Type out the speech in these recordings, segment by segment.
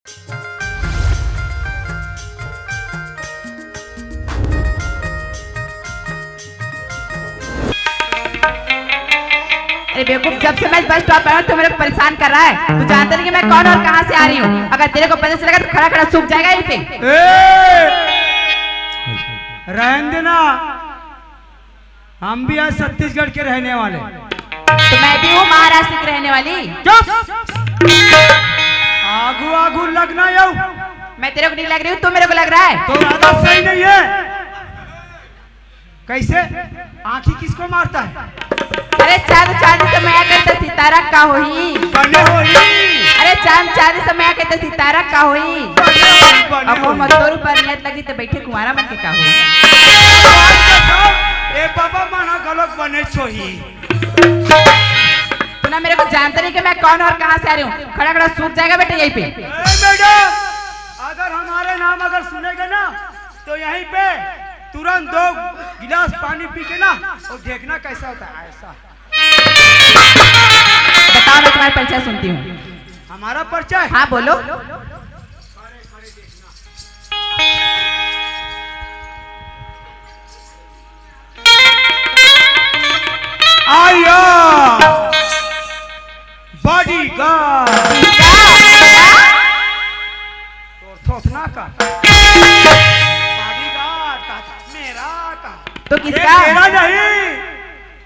अरे बेवकूफ, जब से मैं बस स्टॉप पर हूँ तो मेरे को परेशान कर रहा है। तू जानता नहीं कि मैं कौन और कहाँ से आ रही हूँ? अगर तेरे को पता चलेगा तो खड़ा खड़ा सूख जाएगा यहीं पे। रहने देना, हम भी आज छत्तीसगढ़ के रहने वाले। तो मैं भी हूँ महाराष्ट्र की रहने वाली। चुप! आगू आगू लगना यू। मैं तेरे को नहीं लग रही हूँ, तू मेरे को लग रहा है। तो ज्यादा सही नहीं है। कैसे आंखी किसको मारता है? अरे चांद चांद समय करते सितारा का होई बने होई। अरे चांद चांद समय करते सितारा का होई। अब वो मजदूर पर नियत लगी तो बैठे कुंवारा मन के का होई। ए बाबा माना गलत बने छोही। तू ना मेरे को जानते नहीं कि मैं कौन और कहाँ से आ रही हूँ। खड़ा खड़ा सूख जाएगा बेटा यहीं पे। मैडम, अगर हमारे नाम अगर सुनेगा ना तो यहीं पे तुरंत 2 गिलास पानी पी के ना और देखना कैसा होता है। ऐसा बताओ, मैं तुम्हारा परिचय सुनती हूँ। हमारा परिचय? हाँ बोलो। आया बॉडीगार्ड थोथना का बॉडीगार्ड का मेरा का तो किसका? मेरा नहीं,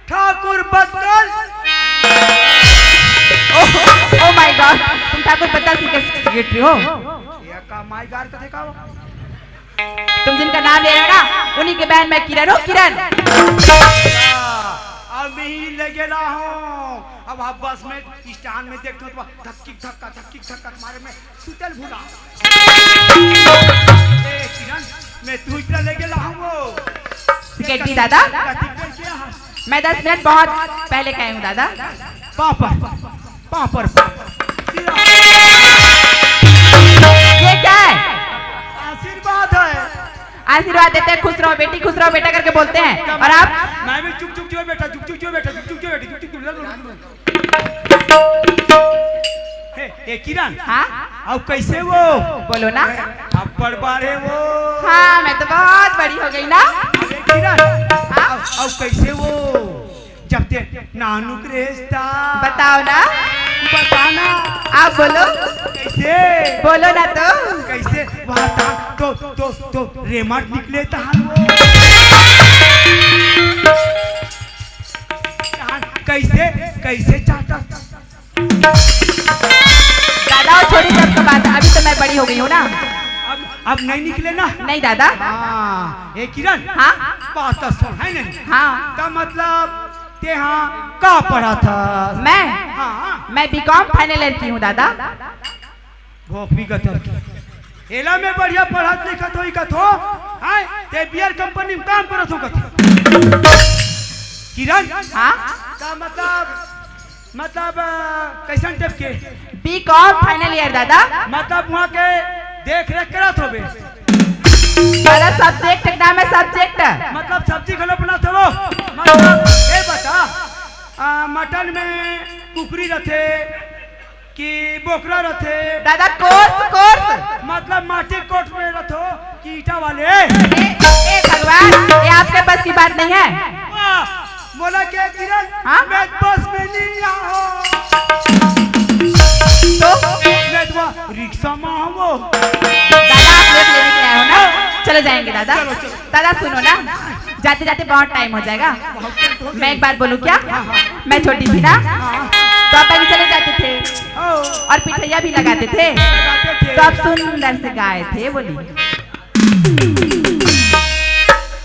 Thakur bottle. Oh my God, तुम ठाकुर बत्तल सिंह के सेक्रेटरी हो? ये का माय गार का देखा वो? तुम जिनका नाम ले रहे हो ना उन्हीं के बहन मैं किरण हूँ। किरण अब ही लगेला हूँ। अब आप बस में स्टैंड में देखते हो तो धक्की धक्का तुम्हारे में सुतल भूला। किरण मैं तू इतना लगेला हूँ वो सेक्रेटरी दादा। मैं 10 मिनट बहुत पहले कही हूँ दादा। पापर ये क्या है? आशीर्वाद है। आशीर्वाद देते हैं, खुश रहो बेटी खुश रहो बेटा करके बोलते हैं। और आप? मैं भी चुप चुप जो बेटा, चुप चुप जो बेटा, चुप चुप जो बेटा, चुप चुप ए किरण। हाँ अब कैसे वो? बोलो ना। अब बड़ बारे वो। हाँ मैं तो बहुत बड़ी हो गई ना। किरण हाँ अब कैसे वो जब ते नानू क्रेस्ता बताओ ना, बताना। आप बोलो कैसे? बोलो ना तो। कैसे वहाँ था तो रेमट निकले था कैसे कैसे चाहता दादा वो छोड़ी सब का बात, अभी तो मैं बड़ी हो गई हूँ ना। अब नहीं निकले ना? नहीं दादा। हाँ ए किरण। हाँ बात तो सुन है नहीं? हाँ का मतलब ते हाँ का पढ़ा था? मैं हाँ मैं बीकॉम फाइनल ईयर की हूँ दादा। भोपी गतर की एला में बढ़िया पढ़त लिखत होई कथो। हां ते बियर कंपनी में काम करत हो कथो। किरण हाँ का मतलब कैसन टाइप के? बीकॉम फाइनल ईयर दादा। मतलब वहाँ के देख रेख करत होबे? दादा सब्जेक्ट नाम है सब्जेक्ट। मतलब सब्जी खलो बनात हो? मतलब ए बता मटन में कुकरी रथे कि बोकरा रथे? दादा कोर्स कोर्स। मतलब माटी कोट में रथो कि ईटा वाले? ए भगवान, ये आपके बस की बात नहीं है। बोला क्या किरण? हाँ? मैं बस में नहीं आओ तो मैं तो रिक्शा में आओ। दादा आप लोग लेने के आए हो ना, चले जाएंगे दादा। चलो, चलो। दादा सुनो ना, जाते जाते बहुत टाइम हो जाएगा। मैं एक बात बोलूं क्या? मैं छोटी थी ना तो आप अभी चले जाते थे और पिठैया भी लगाते थे तो आप सुंदर से गाए थे। बोली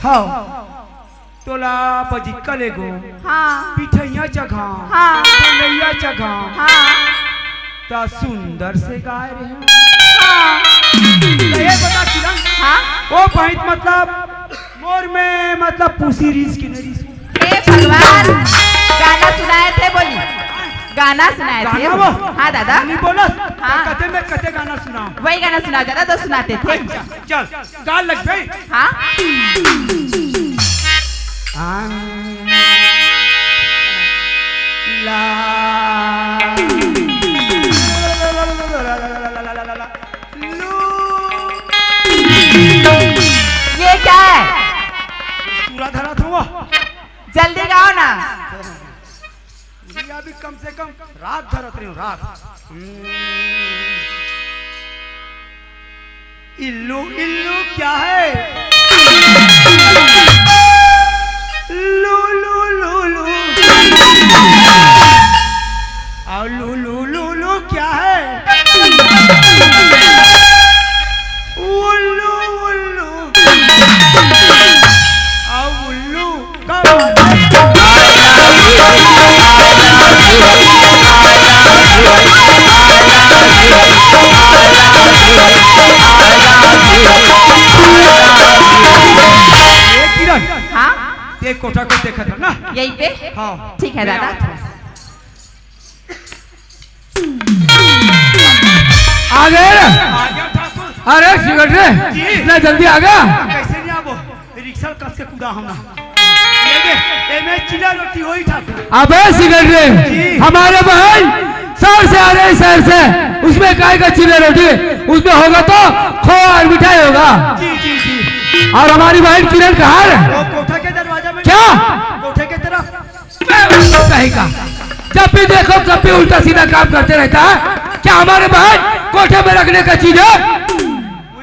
हाँ तोला बजी कलेगो हाँ पिठैया जगह हाँ कन्हैया जगह हाँ ता सुंदर से गाय रहे। हाँ तो ये बता किरण, हाँ वो पॉइंट मतलब मोर में मतलब पूसी रीस की नहीं? हे भगवान, गाना सुनाए थे। बोली गाना सुनाए थे। गाना वो? हाँ दादा। नहीं बोला? हाँ। कते में कते गाना सुनाओ? वही गाना सुना दादा तो सुनाते थे। चल गाल लग गई। हाँ कम से कम रात धरत रही हूँ रात। इल्लू इल्लू क्या है? लू लू लू लू और लू लू लू लू क्या है? उल्लू उल्लू और उल्लू का हाँ ये कोठा को देखा था ना यही पे। हाँ ठीक है दादा। आ गए ना? आ गया ठाकुर। अरे सिगरेट रे जी। इतना जल्दी आ गया? कैसे नहीं आबो रिक्शा कस के कूदा हम ना ये दे ए में चिला रोटी होई ठाकुर। अबे सिगरेट रे जी। हमारे बहन शहर से आ रहे शहर से, उसमें काय का चिल्ला रोटी, उसमें होगा तो खोआ और मिठाई होगा। जी जी जी और हमारी बहन किरण कहाँ है? वो कोठा के दरवाजा में। क्या? कोठे के तरफ। कहीं का जब भी देखो तब भी उल्टा सीधा काम करते रहता है। क्या हमारे बहन कोठे में रखने का चीज है?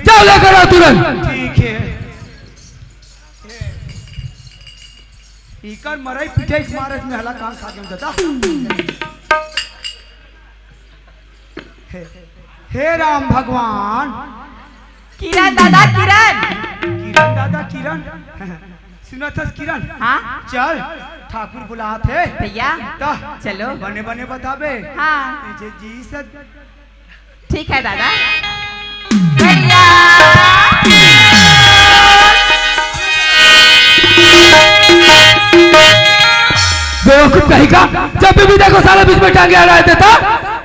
जाओ लेकर आओ तुरंत। ठीक है इकर मरई पिटाई मारत में हला कान खा गया दादा। हे राम भगवान। किरण दादा किरण। किरण दादा किरण सुना था किरण। हाँ चल ठाकुर बुला थे भैया तो चलो। बने बने बताबे। हाँ जी जी सर ठीक है दादा। भैया बेवकूफ कहीं का, जब भी देखो सारा बीच में टांगे आ रहा देता,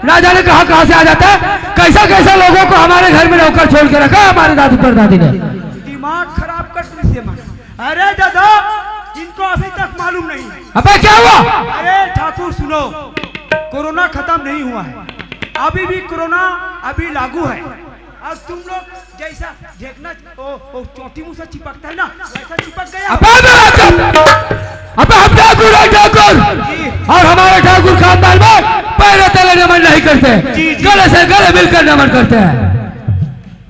ना जाने कहाँ से आ जाता है। कैसा कैसा लोगों को हमारे घर में नौकर छोड़ के रखा है हमारे दादी परदादी ने। दिमाग खराब कर से मन। अरे दादा इनको अभी तक मालूम नहीं है। अबे क्या हुआ? अरे ठाकुर सुनो कोरोना खत्म नहीं हुआ है, अभी भी कोरोना अभी लागू है। और तुम लोग जैसा देखना ओ चोटी मुंह से चिपकता है ना वैसा चिपक गया। अबे हम ठाकुर है ठाकुर, और हमारे ठाकुर खानदान में पैर तले नमन नहीं करते, गले से गले मिलकर नमन करते हैं।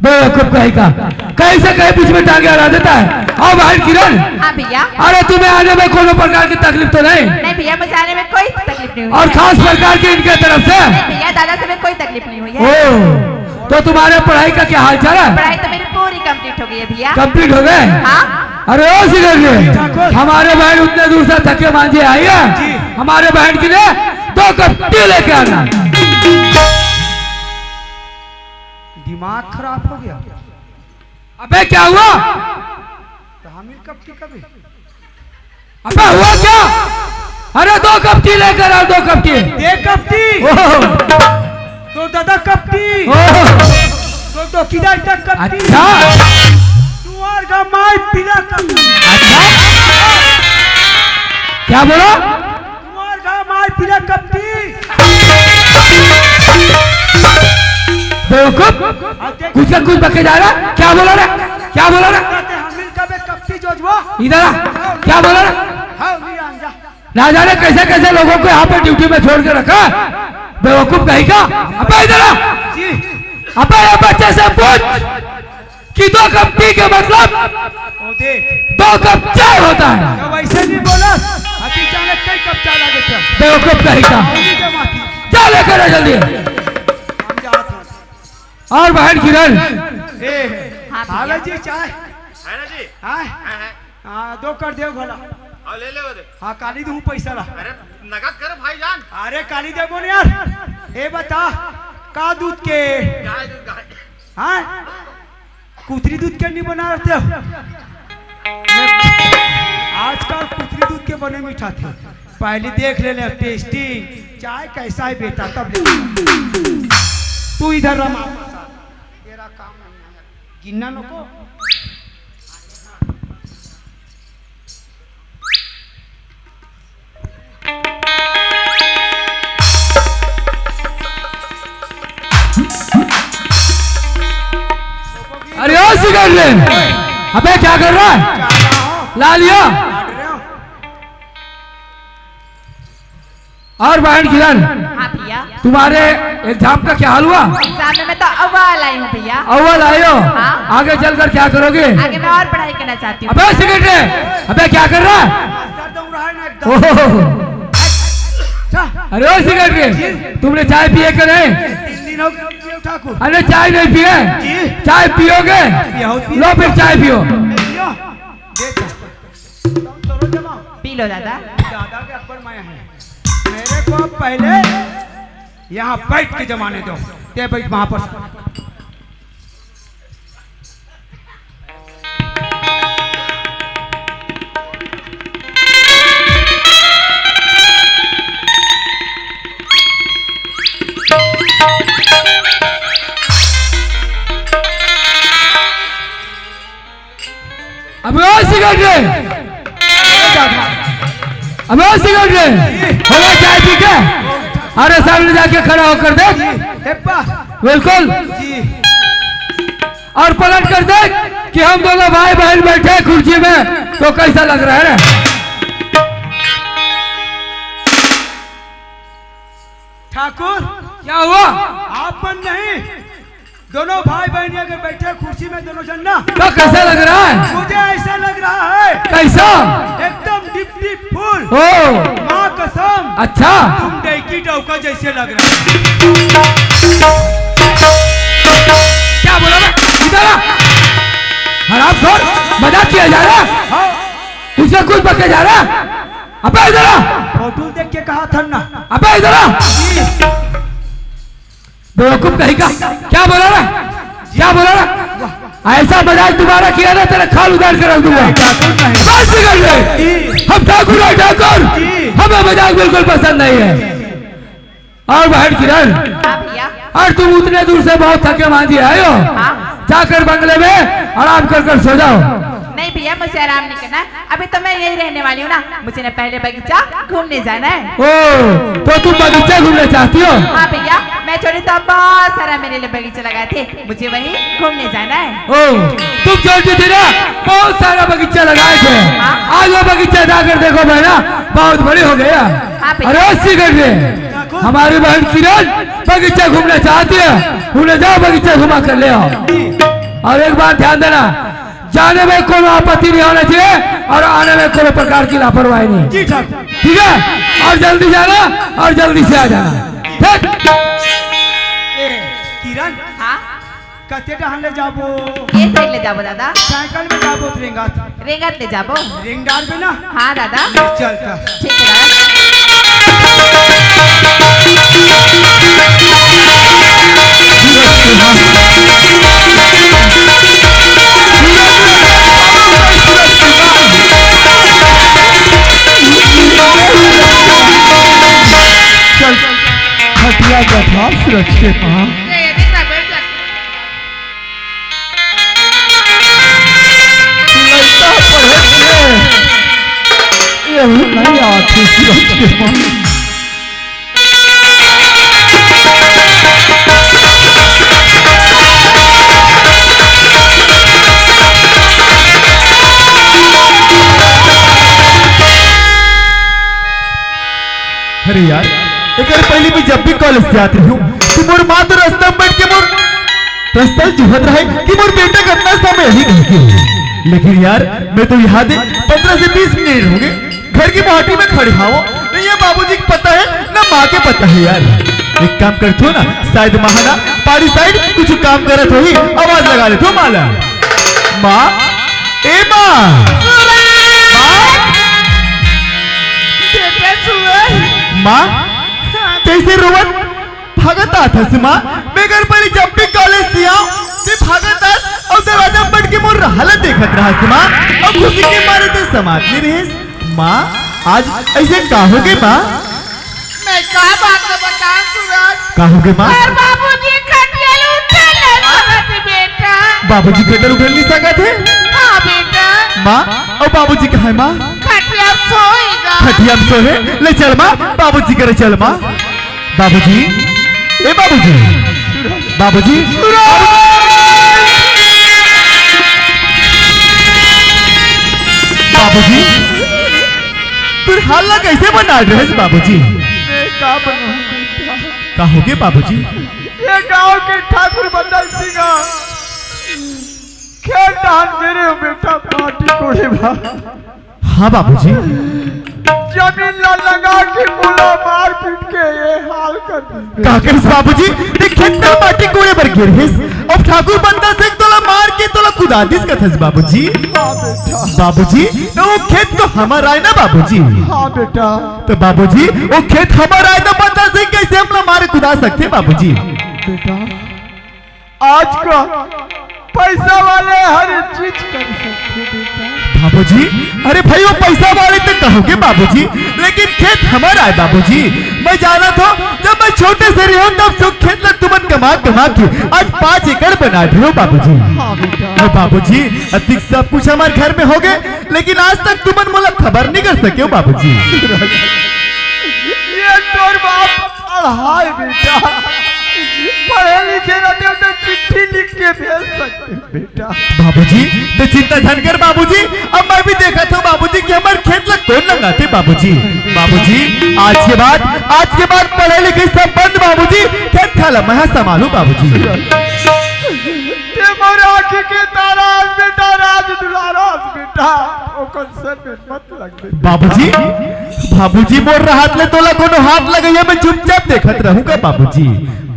बेवकूफ कहीं का, कहीं से कहीं बीच में टांगे अड़ा देता है। और बहन किरण। हाँ भैया। अरे तुम्हें आने में कोनो प्रकार की तकलीफ तो नहीं? नहीं भैया मुझे आने में कोई तकलीफ नहीं हुई। और खास प्रकार की इनके तरफ से? नहीं भैया दादा से में कोई तकलीफ नहीं हुई है। ओ तो तुम्हारे पढ़ाई का क्या हाल चाल है? पढ़ाई तो मेरी पूरी कंप्लीट हो गई है भैया। कंप्लीट हो गए? हाँ। अरे ओ सिगरेट, हमारे बहन उतने दूर से थके मांझे आई है, हमारे बहन के लिए 2 कप टी लेके आना। दिमाग खराब हो गया। अबे क्या हुआ? तो हमिल कब टी कभी। अबे हुआ क्या? अरे 2 कप टी लेकर आओ, 2 कप टी। 1 cup T. तो दादा कप टी। तो किधर तक कप टी। अच्छा तुआर का माय पीला कप। अच्छा क्या बोला? तुआर का माय पीला कप टी। बेवकूफ कुछ का कुछ बके जा रहा। क्या बोला रे? क्या बोला रे? हमिल कबे कप टी जोजवा। इधर आ, क्या बोला रे? हाँ नहीं आंजा। ना जाने कैसे कैसे लोगों को यहाँ पे ड्यूटी में छोड़ के रखा। बेवकूफ कहीं का। अबे इधर आ। जी अबे ये बच्चे से पूछ कि 2 कप टी के मतलब ओ देख 2 कप चाय होता है। तो वैसे नहीं बोला अति जाने कई कप चाय लगे थे। बेवकूफ कहीं का। औरी के माथी जा लेकर आ जल्दी। हम जात हैं। और बहन किरण ए हाँ भैया। हावे जी चाय है ना जी? हाँ है। हाँ 2 कर देव भला। और ले ले वो दे। हाँ काली दूँ पैसा ला। अरे नगद कर भाईजान। अरे काली देवो ने यार ए बता का दूध के गाय दूध गाय। हाँ कुतरी दूध के नहीं बना रहते हो। आजकल कुतरी दूध के बने मीठा थे, पहले देख ले टेस्टिंग चाय कैसा है बेटा तब ले। तू इधर रमा तेरा काम नहीं है गिनना नको। अरे ओ सिगरेट ले। अबे क्या कर रहा है? ला लिया। और बहन किरण, हाँ भैया। तुम्हारे एग्जाम का क्या हाल हुआ? एग्जाम में मैं तो अव्वल आई हूँ भैया। अव्वल आए हो? हाँ। आगे चलकर क्या करोगे? आगे मैं और पढ़ाई करना चाहती हूँ। अबे सेक्रेटरी, अबे क्या कर रहा है? सर दम रहा है ना एकदम। ओह, अरे ओ सेक्रेटरी, तुमने चाय पिए कि नहीं? 3 दिन हो गए ठाकुर। अरे चाय नहीं पिए? जी। चाय पियोगे? लो फिर चाय पियो। पियो। दे तो जमा। पी लो दादा। दादा के अब्बर माया है। मेरे को पहले यहाँ बैठ के जमाने दो। ते बैठ वहां पर। अबे ओ सेक्रेटरी, अबे ओ सेक्रेटरी, होगा चाय पी के? अरे सामने जाके खड़ा होकर देख। हेप्पा। बिल्कुल। जी। और पलट कर देख कि हम दोनों भाई बहन बैठे हैं कुर्सी में, तो कैसा लग रहा है? ठाकुर, क्या हुआ? आप मन नहीं, दोनों भाई बहन अगर बैठे कुर्सी में दोनों जन ना, तो कैसा लग रहा है? मुझे ऐसा लग रहा है कैसा? एकदम डिप्टी फुल। ओ, माँ कसम, अच्छा। तुम डेकी डौका जैसे लग रहा है। क्या बोला मैं? इधर आ। हरामखोर, मजाक किया जा रहा है? उसे कुछ पके जा रहा है? अबे इधर आ। फोटो देख के कहा था ना। अबे इधर आ। बेवकूफ कहीं का, क्या बोला रहा? क्या बोला रहा? ऐसा मजाक दोबारा किया ना तेरा खाल उतार कर रख दूंगा। बस कर ले। हम ठाकुर है ठाकुर, हमें मजाक बिल्कुल पसंद नहीं है। और बहन किरण, हाँ भैया। और तुम उतने दूर से बहुत थके मांझी आए हो, हाँ। जाकर बंगले में आराम कर सो जाओ। नहीं भैया, मुझे आराम नहीं करना है। अभी तो मैं यही रहने वाली हूँ ना। मुझे ना पहले बगीचा घूमने जाना है। ओ, तो तुम बगीचा घूमने चाहती हो? हाँ भैया, मैं छोटी तो बहुत सारा मेरे लिए बगीचा लगाए थे, मुझे वहीं घूमने जाना है। ओ, तुम छोटी थी ना, बहुत सारा बगीचा लगाए थे। हाँ। आज वो बगीचा जाकर देखो बहना, बहुत बड़ी हो गया। हाँ भैया। अरे सिगरेट, हमारी बहन किरण बगीचा घूमना चाहती है, उन्हें जाओ बगीचा घुमा कर ले आओ। और एक बात ध्यान देना, जाने में कोई आपत्ति नहीं होना चाहिए और आने में कोई प्रकार की लापरवाही नहीं। जी ठाकुर। ठीक है? और जल्दी जाना और जल्दी से आ जाना। ठीक? किरण, हाँ, कते डहान ले जाबो? ये साइड ले जाबो दादा। साइकिल में जाबो तो रेंगात। रेंगत ले जाबो। रिंगदार में ना। हाँ दादा। चलता। ठीक है। चल, खटिया का था सुरक्षित। हाँ, यही नहीं आती सुरक्षित। अरे यार, एक बार पहले भी जब भी कॉलेज से आती हूँ तो मोर माँ तो रास्ता में बैठ के मोर रास्ता जुहत रहे कि मोर बेटा कितना समय यही कहती है। लेकिन यार मैं तो यहाँ दे 15 से 20 मिनट हो गए घर की माटी में खड़े हाओ, न ये बाबूजी को पता है न माँ के पता है। यार एक काम करते हो ना, शायद महाना पारी साइड कुछ काम करत हो ही आवाज लगा लेते हो। माला माँ, ए माँ, माँ कैसे रोवन भागत आता से माँ, मैं घर पर जब भी कॉलेज से आऊं ते भागत आत और दरवाजा पर के मोर हालत देखत रहा से माँ, और खुशी के मारे ते समात नहीं रहे। माँ आज ऐसे का होगे माँ? मैं क्या बात बताऊं सूरज? का होगे माँ? बाबूजी खटिया उठे ले सकत बेटा। बाबूजी कटर उठल नहीं सकत है? हाँ बेटा। माँ और बाबूजी कहाँ है माँ? खटिया सोएगा। खटिया में सोए, ले चल माँ बाबूजी करे चल माँ। बाबूजी, ए बाबूजी, बाबूजी, बाबूजी, फिर हल्ला कैसे बना रहे हैं बाबूजी? कहोगे बाबूजी? ये गांव के ठाकुर बंदर सिंह खेल धान मेरे बेटा पार्टी कोड़े भा हाँ बाबूजी। जमीन ला लगा के बोला मार पीट के ये हाल कर दी। का करिस बाबूजी? देख खेतना माटी कोड़े पर गिरहिस अब ठाकुर बंदा से तोला मार के तोला कुदा दिस कथस बाबूजी। हाँ बेटा। बाबूजी तो वो खेत तो हमारा है ना बाबूजी। हाँ बेटा। तो बाबूजी वो खेत हमारा है तो बंदा से कैसे हम लोग मारे कुदा सकते बाबूजी? बेटा आज का पैसा वाले हर चीज कर सकते बेटा। बाबूजी अरे भाई वो पैसा वाले तो कहोगे बाबूजी लेकिन खेत हमारा है बाबूजी। मैं जाना था जब मैं छोटे से रहा तब सब खेत ला तुमन कमा के आज 5 एकड़ बना दियो बाबूजी। हाँ बेटा। बाबूजी अधिक सब कुछ हमारे घर में हो गए लेकिन आज तक तुमन मोला खबर नहीं कर सके हो बाबूजी। ये तोर बाप पढ़ाई बेटा पढ़े लिखे रहते तो चिट्ठी लिख के भेज सकते बेटा। बाबूजी तो चिंता धन कर बाबूजी। अब मैं भी देखा था बाबूजी कि हमारे खेत लग कौन लगाते बाबूजी। बाबूजी आज के बाद पढ़े लिखे सब बंद बाबूजी। खेत खाला मैं संभालू बाबूजी। ते मोर आँखी के ताराज बेटा राज दुलाराज बेटा ओकर सर में मत लग दे बाबूजी मोर हाथ ले तोला कोनो हाथ लगैया मैं चुपचाप देखत रहूं का बाबूजी।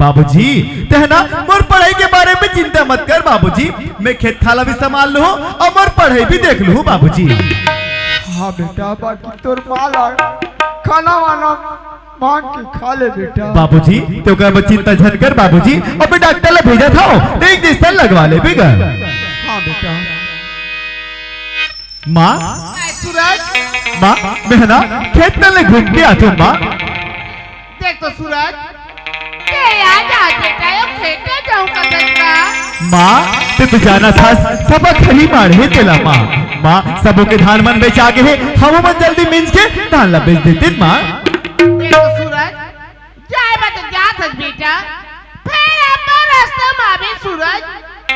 बाबूजी तेहना मोर पढ़ाई के बारे में चिंता मत कर बाबूजी। मैं खेत खाला भी संभाल लूं और मोर पढ़ाई भी देख लूं बाबूजी। हाँ बेटा बाकी तोर माला खाना वाना मांग के खा ले बेटा। बाबूजी तो क्या मैं चिंता झन कर बाबूजी और मैं डॉक्टर ले भेजा था तो एक इंजेक्शन लगवा ले बेगा। हाँ बेटा। माँ सूरज माँ मैं है ना खेत में ले घूम के आती हूँ माँ। देख तो सूरज के आ जा बेटा यो खेते जाऊं का माँ तो जाना था सबक खरी मार है तेला माँ सबों के धान मन बेच आगे है हम मन जल्दी मिंज के धान ला बेच देते माँ। देख तो सूरज जाए बा तो जा थक बेटा फिर अपन रास्ता में आवे सूरज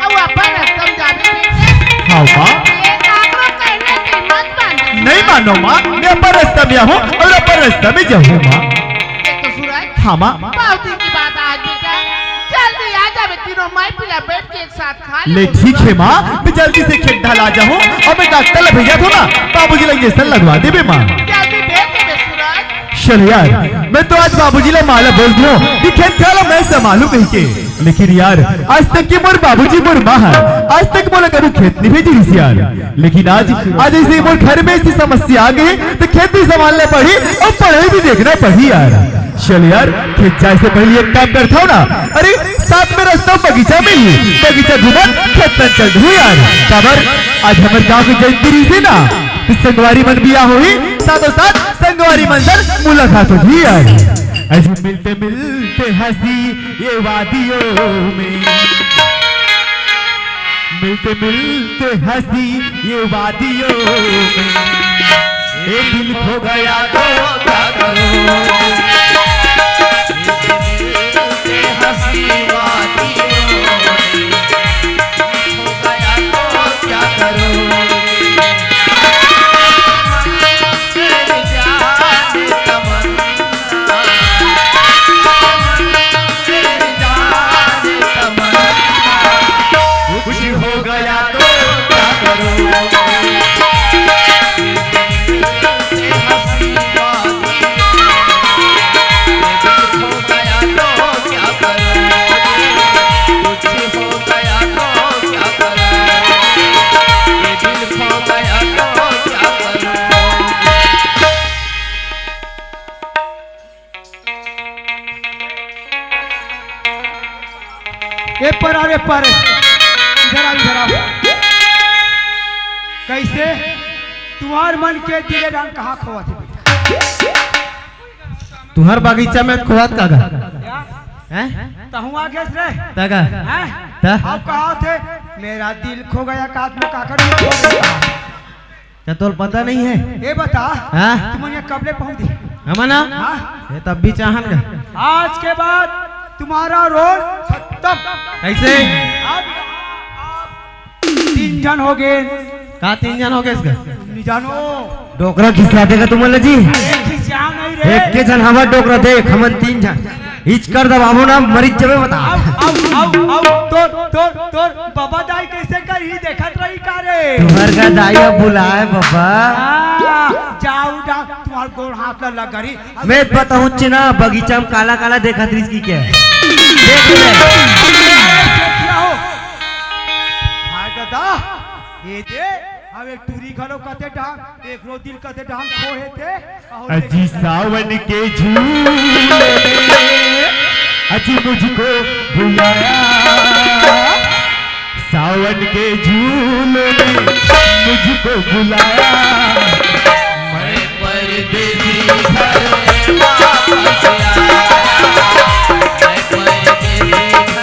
और अपन रास्ता में जावे बेटा। हाँ माँ ये काकरो कहने की मत मान। नहीं मानो माँ मैं अपन रास्ता में आऊँ और अपन रास्ता में जाऊँ माँ। देख तो सूरज हाँ माँ बहुत ही की बात आज बेटा जल्दी आ जावे तीनों माई पिला बैठ के एक साथ खा ले ठीक है माँ मैं जल्दी से खेत ढला जाऊँ और मैं डॉक्टर ला भेजा था ना बाबूजी ला इंजेक्शन लगवा दे बे माँ। जल्दी भेज दे बे सूरज। चल यार मैं तो आज बाबूजी ला माला बोल दूँ कि खेत खाला मैं संभालू कहीं के लेकिन यार आज तक की मोर बाबूजी मोर माँ है आज तक मोला कभी खेत नहीं भेजी रही यार। लेकिन आज ऐसे मोर घर में ऐसी समस्या आ गई तो खेत भी संभालना पड़ी और पढ़ाई भी देखना पड़ी यार। चल यार खेत जाए से पहले एक काम करता हूँ ना अरे साथ में रास्ता बगीचा में ही बगीचा घूमन खेत में चल दूँ यार। खबर आज हमारे गाँव की जयंती थी ना संगवारी मन बिया हुई साथों साथ संगवारी मंदिर मुलाकात होगी यार। ऐसे मिलते मिलते हंसी ये वादियों में मिलते मिलते हंसी ये वादियों में ये दिल खो गया तो क्या करो। हंसी वादियों में खो गया तो क्या करो। ए पर अरे पर इधर आओ कैसे तुम्हार मन के दिले रंग कहाँ खोआ थे बेटा। तुहर बगीचा में खोत कागा हैं तहु आगे रे तगा हैं ता आप कहाँ थे मेरा दिल खो गया कात में काकर में खो गया। क्या तोल पता नहीं है ये बता हाँ? तुम यहाँ कब ले पहुंची। हमना हाँ? ये तब भी चाहन का आज के बाद तुम्हारा रोल खत्म। कैसे अब 3 जन हो गए। का 3 जन हो गए इसका नहीं जानो डोकरा खिसा देगा तुम जी खिसिया नहीं रे एक के जन हमार डोकरा देख हमन 3 जन हिच कर दबाबो ना मरीज जबे बता तोर बाबा दाई कैसे कही देखत रही का रे तुम्हार का दाइया बुलाए बाबा जाओ जाओ तुम्हार गोड़ हाथ ला लगरी मैं बताऊं चिना बगीचा में काला काला देखा दृश्य की क्या है देख ले हाय दादा ये दे अब एक टूरी घलो कते ढांग एक रो दिल कते ढांग खोहे थे अजी सावन के झूले में अजी मुझको बुलाया सावन के झूले में मुझको बुलाया मैं परदेसी घर वापस आया मैं परदेसी घर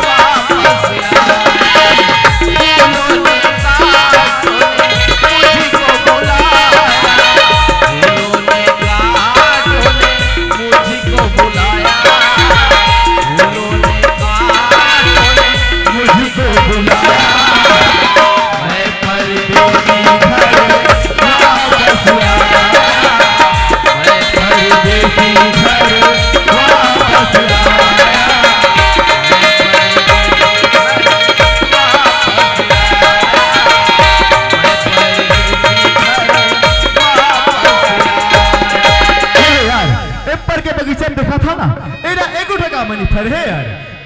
वापस आया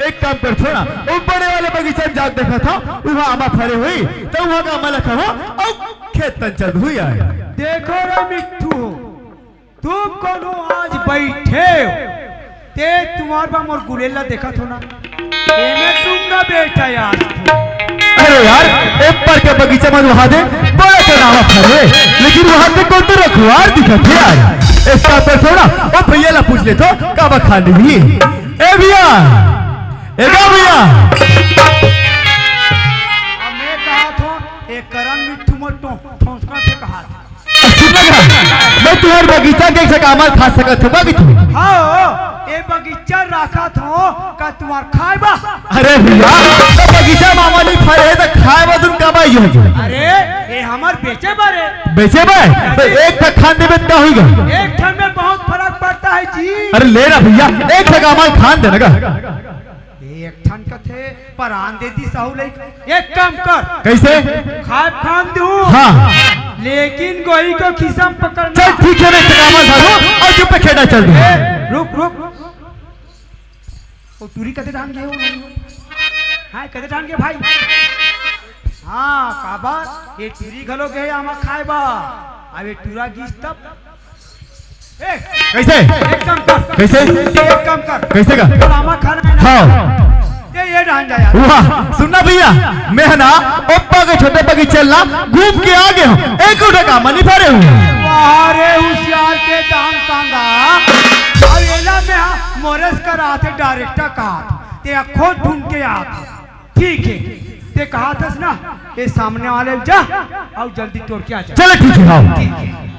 एक काम कर थोड़ा वो बड़े वाले बगीचे में जाके देखा था वहाँ आमा फरे हुई तो वहाँ का आमा लखा हो और खेत तन चल हुई है देखो रे मिट्टू तुम कोनो आज बैठे हो ते तुम्हार बा मोर गुलेला देखा थो ना एमे तुम ना बैठा यार अरे यार एक पर के बगीचे में वहाँ दे बड़ा का आमा फरे लेकिन वहाँ पे कौन तो रखवार दिखा थे यार एक काम कर थोड़ा वो भैया ला पूछ ले तो काबा खाने भी ए भैया भैया मैं कहा था एक करण मिट्टू मोटो ठोंसका से कहा था मैं तुम्हारे बगीचा के सकामल खा सकत हूं बाकी तुम हाँ ए बगीचा रखा था का तुम्हार खाएबा अरे भैया तो बगीचा मामा नहीं फरे तो खाएबा तुम का भाई हो अरे ये हमार बेचे बारे बेचे भाई तो एक तक खान देवे क्या होगा एक ठन में बहुत फर्क पड़ता है जी अरे ले ना भैया एक सकामल खान देना का एक ठन का थे पर आन दे दी साहू ले एक काम कर कैसे खाए खान दू हाँ लेकिन गोई को खिसा में पकड़ना चल ठीक है मैं सकामल खाऊं और चुप पे खेड़ा चल दूं रुक रुक वो टूरी कते ढांग गए हो हां कते ढांग गए भाई हाँ काबा ये टूरी घलो गए आमा खाएबा अब ये टूरा गीस तब कैसे एक काम कर कैसे एक काम कर कैसे का आमा खाना है ना हाँ ये ढांग जा यार वाह सुनना भैया मैं ना ओप्पा के छोटे बगीचे ला घूम के आ गया हूँ एक उठा का मनी भरे हूँ वारे होशियार के दाम कांगा और एला में मोरस कर आते डायरेक्टर कहा ते अखो ढूंढ के आते ठीक है ते कहा था ना ये सामने वाले जा और जल्दी तोड़ के आ जा चलो ठीक है हाँ ठीक है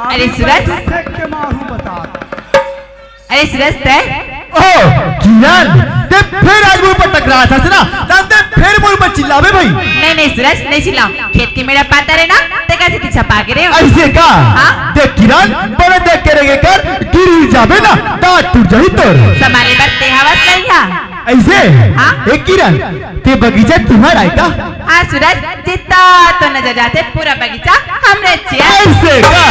अरे सूरज देख के मारू बता अरे सूरज तय ओ किरण ते फिर आज मुझ पर टकरा था ना ते फिर मुझ पर चिल्लावे भाई नहीं सूरज नहीं चिल्लाऊं खेत के मेरा पाता रे ना ते कैसे पीछा पागे रे ऐसे का हाँ? देख किरण बड़े देख के रहे कर गिर जावे ना दांत टूट जाही तोर समारे बात ते हवस नहीं है ऐसे हाँ? एक किरण ते बगीचा तुम्हारा है का हाँ सूरज जितना तो नजर जाते पूरा बगीचा हमने चिया ऐसे का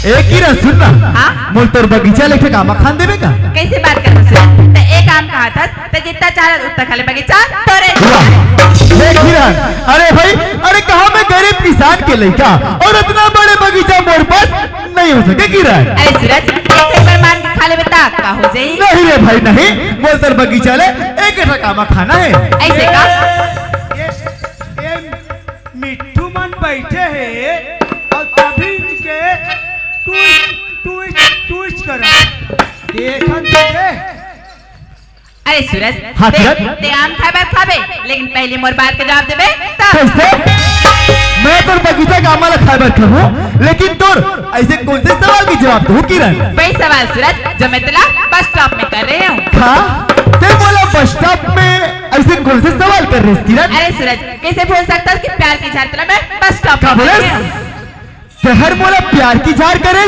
एक किरण सुनना हाँ? मोल तोर बगीचा लेके कामा खान देवे का कैसे बात कर सूरज ते एक काम कहा था ते जितना चाह उतना खाले बगीचा तोरे एक किरण अरे भाई अरे कहा मैं गरीब किसान के लड़का और इतना बड़े बगीचा मोर पास नहीं हो सके किरण अरे सूरज एक बार मान के खाले बता का हो जाई नहीं रे भाई नहीं मोल तोर बगीचा ले एक कामा खाना है ऐसे का ये मिट्टू मन बैठे हैं और तभी इनके ट्विस्ट करा देखन दे अरे सूरज हाँ, ते सूरज? ते आम खाबे लेकिन पहले मोर बात का जवाब देबे तब कैसे मैं तोर बगीचा का अमल खाए बैठा हूँ लेकिन तोर ऐसे कौन से सवाल की जवाब दूँ किरण वही सवाल सूरज जो मैं तुला बस स्टॉप में कर रही हूँ हाँ ते बोला बस स्टॉप में ऐसे कौन से सवाल कर रहे हैं किरण? अरे सूरज कैसे भूल सकता है कि प्यार की झाड़ तला में बस स्टॉप क्या बोले? शहर मोला प्यार की झाड़ करे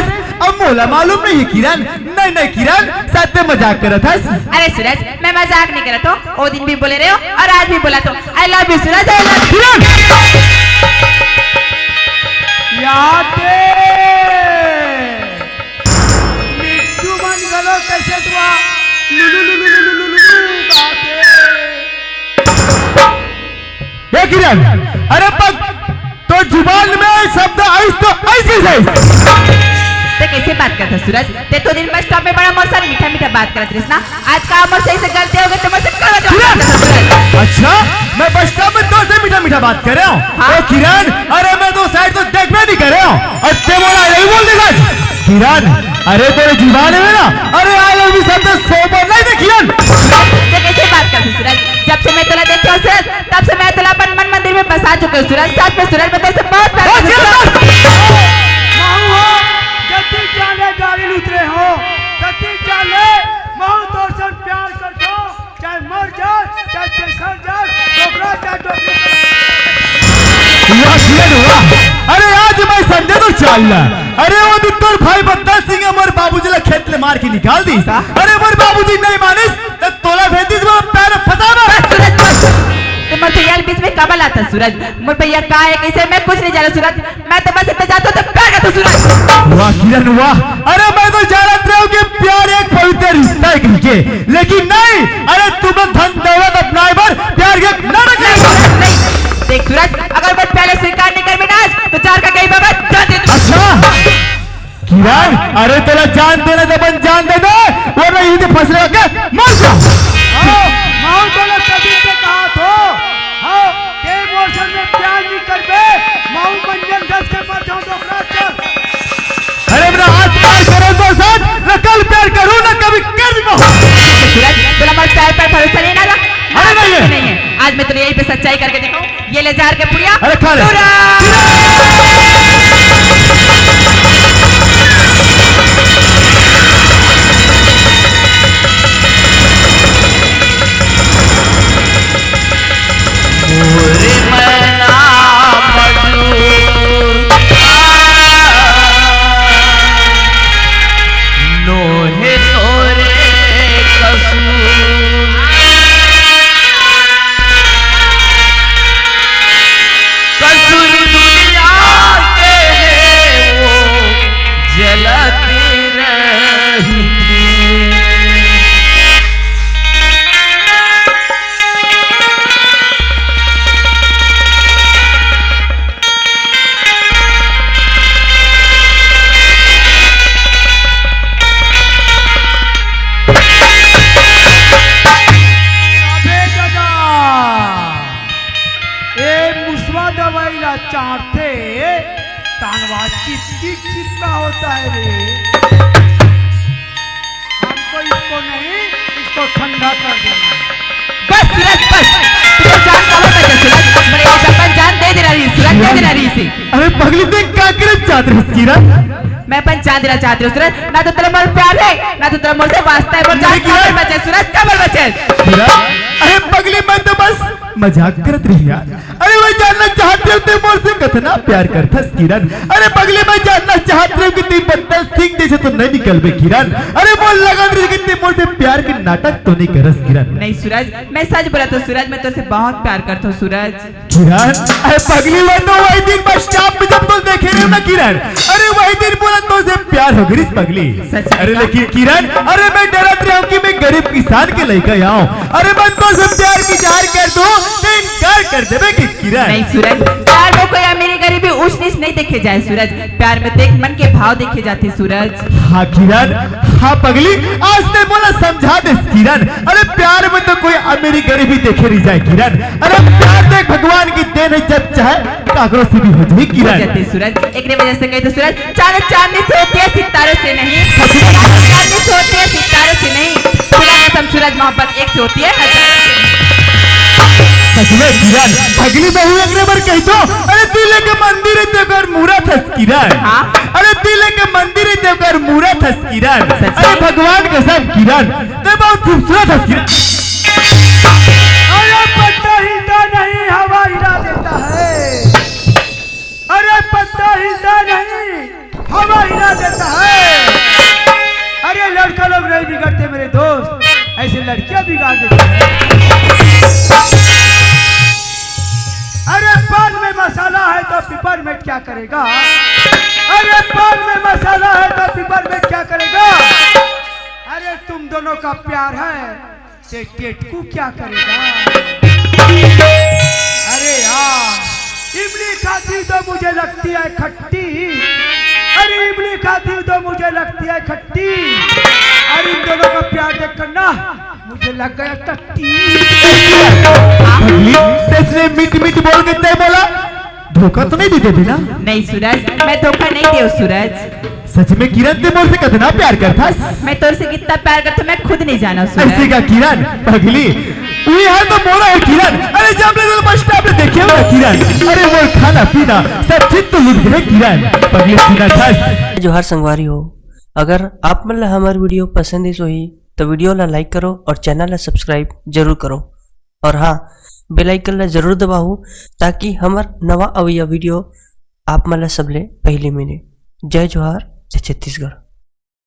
अब मोला मालूम नहीं है किरण। नहीं नहीं किरण साथ में मजाक करत हस। अरे सूरज मैं मजाक नहीं करता हूँ, वो दिन भी बोले रहे हो और आज भी बोला तो I love you Suraj, I love you. Kiran याद दे मिट्टू बन गलो कैसे तुआ लुलु लुलु लुलु लुलु लुलु गाते। ये किरण अरे पग तो जुबान में शब्द आइस तो ऐसे तो कैसे बात करता सूरज? ते तो दिन बस स्टॉप में बड़ा मोर सारे मीठा मीठा बात करत रहिस ना, आज का मोर सही से गलती हो गई तो मुझसे करो सूरज। अच्छा मैं बस स्टॉप में तो से मीठा मीठा बात कर रहा हूँ। हाँ? ओ किरण अरे मैं तो साइड तो देख नहीं कर रहा हूँ। अच्छे बोला नहीं बोल देगा किरण। अरे तेरे जुबान में ना अरे आई लव यू शब्द 100 बार नहीं थे किरण। तो कैसे बात करती सूरज? जब से मैं तुला देखी हूँ सूरज तब से मैं तुला अपन मन मंदिर में बसा चुके हूँ सूरज। साथ में सूरज मैं तेरे से बहुत प्यार करती हूँ। महू हो जति जाने गाड़ी उतरे हो जति जाने महू तो से प्यार करतो चाहे मर जाए चाहे चेसर जाए डोकरा चाहे डोकरी। वाह किरण वाह। अरे आज मैं संडे तो चल रहा। अरे वो दिन तोर भाई बद्दा सिंह हमारे बाबूजी ला खेत ले मार के निकाल दी। अरे हमारे बाबूजी नहीं मानिस तो तोला भेज दिस वो पैर फसाना। सूरज बस तो मोर भैया के बीच में कबल आता सूरज। मोर भैया का है कैसे मैं कुछ नहीं जाना सूरज, मैं तो बस इतना जाता हूँ तो प्यार करता सूरज। वाह किरण वाह। अरे मैं तो जानत रहा हूँ कि प्यार एक पवित्र रिश्ता है करके, लेकिन नहीं अरे तुम धन दौलत अपनाए पर प्यार के नाटक नहीं देख सूरज अगर मैं पहले स्वीकार नहीं कर बिना तो चार का कहीं बाबा जान दे दूँ। अच्छा किरण अरे तेरा जान देना तो बन जान दे दे वरना यहीं से फंस रहा के मर जा। महू तो ने कभी से कहा तो हाँ के मौसम में प्यार नहीं कर बे महू मंजन दस के मर जाऊँ डोकरा चल। अरे मेरा आज प्यार करो तो साथ न कल प्यार करूँ न कभी कर भी कहूँ। सूरज तुला मोर प्यार पर भरोसा नहीं ना? अरे नहीं है। नहीं है आज मैं तुझे यहीं पे सच्चाई करके दिखाऊं। ये ले जार के पुड़िया। अरे खा ले। चाटते तानवा चिपका होता है रे। हमको इसको नहीं इसको ठंडा कर देना। बस सूरज बस तुझे जान कहाँ बचा सूरज? मेरे ये अपन जान दे रही सूरज, दे रही इसे। अरे पगली देख क्या करे चाहते हो किरण? मैं अपन जान देना चाहती हूँ सूरज। ना तो तेरा मोर प्यार है ना तो तेरा मोर से वास्ता है। मोर जान कहाँ बचे सूरज, कब बचे? अरे पगली मैं तो बस मजाक करत रही यार। अरे मैं जानना चाहती हूँ तुम मोर से कितना प्यार करता किरण। अरे पगली मैं जानना चाहती हूँ कि तुम बदतमीज ठीक जैसे तो नहीं निकल बे किरण। अरे बोल लगा रही कि तुम मोर से प्यार के नाटक तो नहीं करस किरण। नहीं सूरज मैं सच बोला तो सूरज मैं तुझसे बहुत प्यार करता हूँ सूरज। किरण अरे पगली मैं तो वही दिन बस स्टॉप पे जब तुम देखे रहे हो ना किरण, अरे वही दिन बोला तो से प्यार हो गई पगली। अरे लेकिन किरण अरे मैं डरत रहा हूँ कि मैं गरीब किसान के लेकर आऊँ। अरे मैं तो से प्यार की जार कर दूं तो इनकार कर देवे कि किरण। नहीं सूरज प्यार में कोई मेरी गरीबी ऊंच नीच नहीं देखे जाए सूरज। प्यार में देख मन के भाव देखे जाते सूरज। हाँ किरण हाँ पगली आज ने बोला समझा दे किरण। अरे प्यार में तो कोई मेरी गरीबी देखे नहीं जाए किरण। अरे प्यार देख भगवान की देन है, जब चाहे कागरों से भी हो जाए किरण। सूरज एक वजह से कही तो सूरज चांद चांदनी से होती है सितारों से नहीं, चांदनी से होती है सितारों से नहीं। कसम सूरज मोहब्बत एक से होती है। सच में किरण पगली बहू एक बार कही तो अरे दिल के मंदिर देवकर मूरत हस किरण। हाँ? अरे दिल के मंदिर देवकर मूरत हस किरण। अरे भगवान कसम किरण तो बहुत खूबसूरत हस किरण। अरे नहीं बिगड़ते मेरे दोस्त, ऐसे लड़कियां बिगाड़ देती हैं। अरे पान में मसाला है तो पिपरमिंट क्या करेगा? अरे पान में मसाला है तो पिपरमिंट क्या करेगा? अरे तुम दोनों का प्यार है से टेटकू क्या करेगा? अरे यार इमली खाती तो मुझे लगती है खट्टी, अरे इमली खाती तो मुझे लगती है खट्टी, अरे इन दोनों का प्यार देखकर ना मुझे लग गया टट्टी। इसने मीठ मीठ बोल के तय बोला, धोखा तो नहीं देते ना? नहीं सूरज, मैं धोखा नहीं दे सूरज। सच में किरण ते मोर से कितना प्यार करता? मैं तोर से कितना प्यार करता मैं खुद नहीं जाना सूरज। ऐसे का किरण पगली वही है तो मोरा है किरण। अरे जब ले बस स्टॉप पे देखे हो किरण, अरे वो खाना पीना सब चीज तो लुट गए किरण पगली सीना था। जोहार संगवारी हो, अगर आप मन ला हमारी वीडियो पसंद ही सोही तो वीडियो ला लाइक करो और चैनल ला सब्सक्राइब जरूर करो, और हाँ बेल आइकन ला जरूर दबाओ ताकि हमार नवा अवैया वीडियो आप मन ला सबले पहले मिले। जय जोहार, जय छत्तीसगढ़।